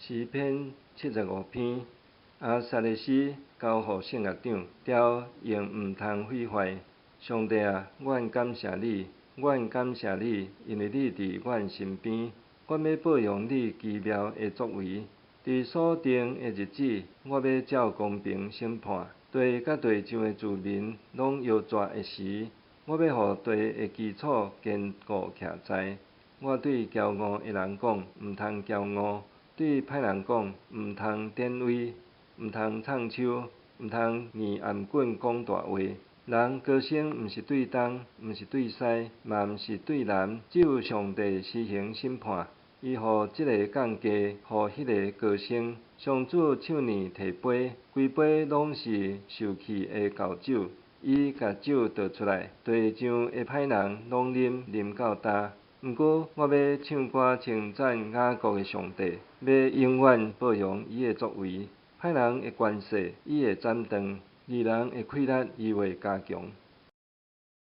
诗篇75篇，阿撒的诗交予圣乐长，调用毋通毁坏。上帝啊，阮感谢你，阮感谢你，因为你伫阮身边。阮要保养你奇妙的作为。伫所定的日子，我要照公平审判地甲地上的居民，拢摇蛇的时，我要互地的基础坚固徛在。我对骄傲的人讲，毋通骄傲；对歹人讲，毋通典威；毋通唱秋，毋通念颔棍讲大话。人高声毋是对东，毋是对西，嘛毋是对南，只有上帝施行审判。伊互即个降价，互迄个高升。上主手捻提杯，规杯拢是受气的厚酒。伊甲酒倒出来，地上的歹人拢啉到干。毋过，我要唱歌称赞雅各的上帝，要永远保养伊的作为。歹人的权势，伊会斩断；义人的气力，伊会加强。